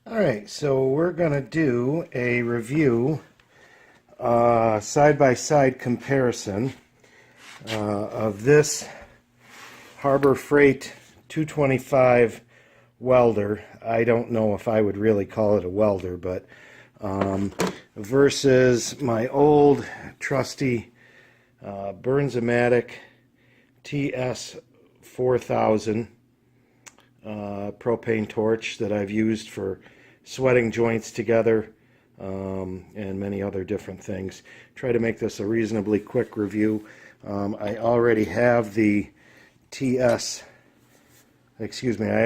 Alright, so we're going to do a review, side-by-side comparison of this Harbor Freight 225 welder. I don't know if I would really call it a welder, but versus my old trusty Bernzomatic TS4000 propane torch that I've used for sweating joints together and many other different things. Try to make this a reasonably quick review. I already have the I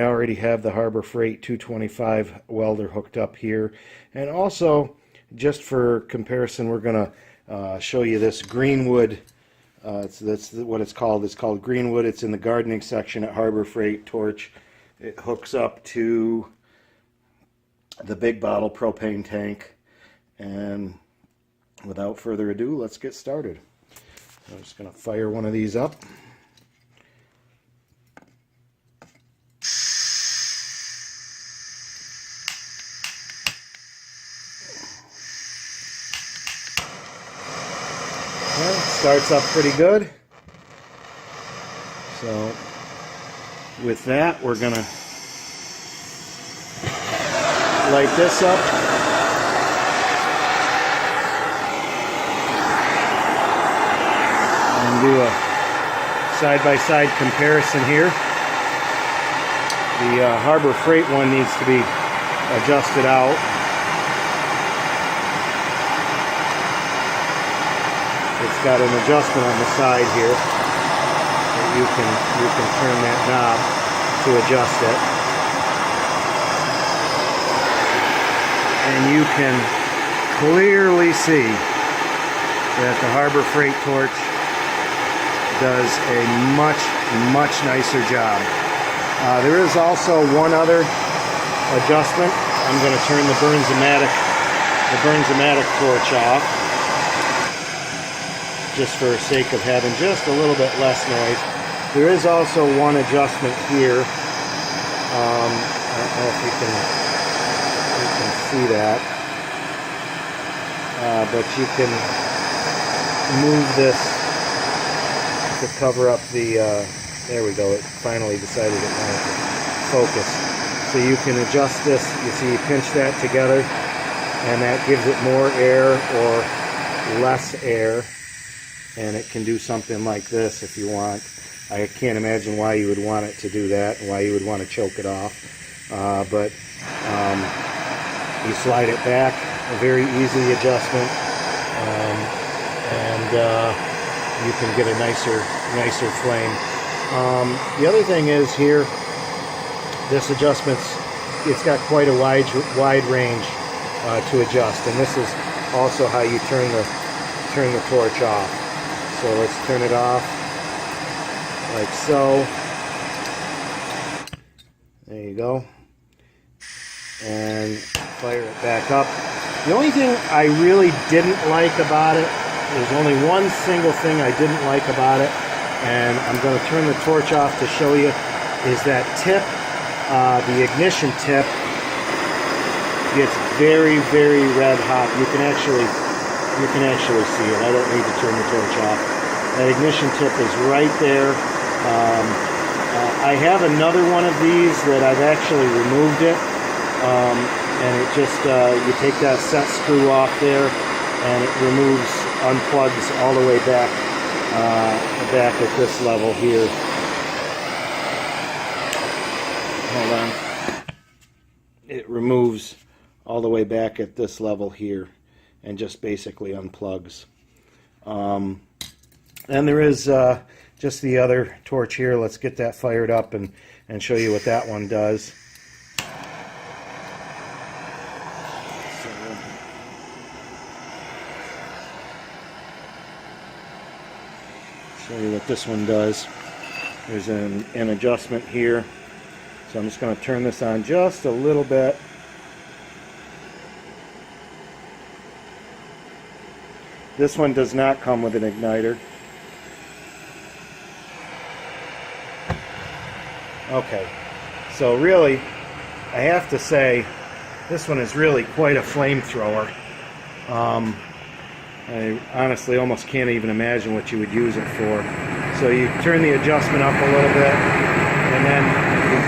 already have the Harbor Freight 225 welder hooked up here, and also just for comparison we're going to show you this Greenwood. That's what it's called. It's called Greenwood. It's in the gardening section at Harbor Freight torch. It hooks up to the big bottle propane tank, and without further ado, let's get started. I'm just going to fire one of these up. Well, it starts up pretty good. So with that, we're going to light this up. And do a side-by-side comparison here. The Harbor Freight one needs to be adjusted out. It's got an adjustment on the side here. You can turn that knob to adjust it, and you can clearly see that the Harbor Freight torch does a much nicer job. There is also one other adjustment. I'm going to turn the Bernzomatic torch off, just for the sake of having just a little bit less noise. There is also one adjustment here. I don't know if you can see that, but you can move this to cover up the, there we go, it finally decided it wanted to focus. So you can adjust this, you see, you pinch that together, and that gives it more air or less air. And it can do something like this if you want. I can't imagine why you would want it to do that, and why you would want to choke it off. But you slide it back, a very easy adjustment, and you can get a nicer flame. The other thing is here, this it's got quite a wide range to adjust, and this is also how you turn the torch off. So let's turn it off, like so. There you go. And fire it back up. The only thing I really didn't like about it, there's only one single thing I didn't like about it, and I'm going to turn the torch off to show you, is that tip, the ignition tip, gets very red hot. You can actually see it. I don't need to turn the torch off. That ignition tip is right there. I have another one of these that I've actually removed it, and it just you take that set screw off there, and it unplugs all the way back at this level here. Hold on. It removes all the way back at this level here, and just basically unplugs. And there is just the other torch here. Let's get that fired up and show you what that one does. Show you what this one does. There's an adjustment here. So I'm just going to turn this on just a little bit. This one does not come with an igniter. Okay, so really, I have to say, This one is really quite a flamethrower. I honestly almost can't even imagine what you would use it for. So you turn the adjustment up a little bit, and then you've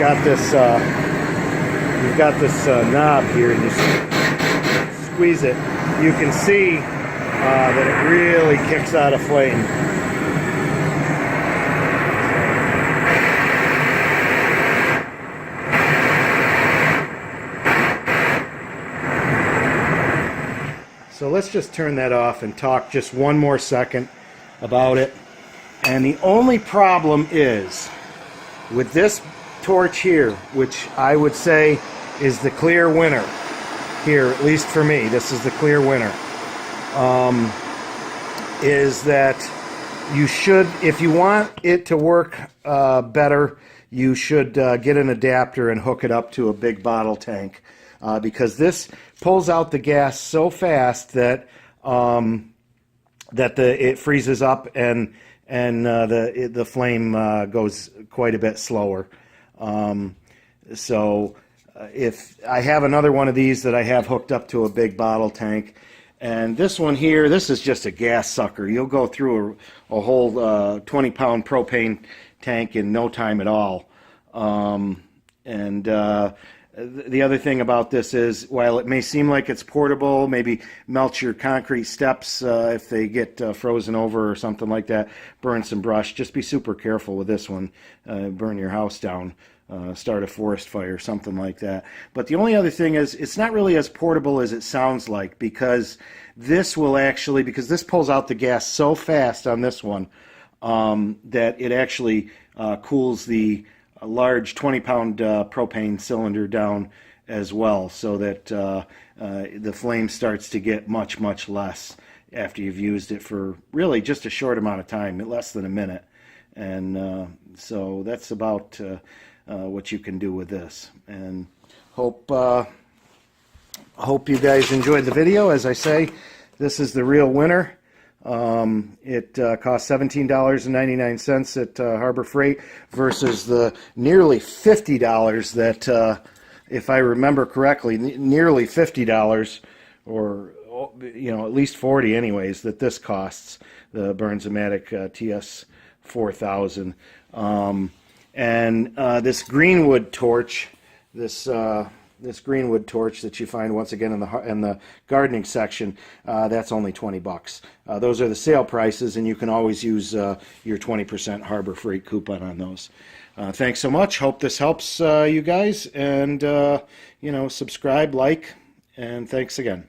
got this knob here, and you squeeze it. You can see that it really kicks out a flame. So let's just turn that off and talk just one more second about it. And the only problem is with this torch here, which I would say is the clear winner here, at least for me, this is the clear winner, is that you should, if you want it to work better, you should get an adapter and hook it up to a big bottle tank. Because this pulls out the gas so fast that it freezes up and the flame goes quite a bit slower. So if I have another one of these that I have hooked up to a big bottle tank, and this one here, this is just a gas sucker. You'll go through a whole 20-pound propane tank in no time at all. The other thing about this is, while it may seem like it's portable, maybe melts your concrete steps if they get frozen over or something like that, burn some brush, just be super careful with this one. Burn your house down, start a forest fire, something like that. But the only other thing is, it's not really as portable as it sounds like, because this will actually, because this pulls out the gas so fast on this one that it actually cools the a large 20-pound propane cylinder down as well, so that the flame starts to get much, much less after you've used it for really just a short amount of time, less than a minute. And so that's about what you can do with this. And hope you guys enjoyed the video. As I say, this is the real winner. It cost $17.99 at Harbor Freight versus the nearly $50 that, if I remember correctly, nearly $50, or at least 40 anyways, that this costs, the Bernzomatic TS4000. And this Greenwood torch, this Greenwood torch that you find once again in the gardening section, that's only $20. Those are the sale prices, and you can always use your 20% Harbor Freight coupon on those. Thanks so much. Hope this helps you guys, and subscribe, like, and thanks again.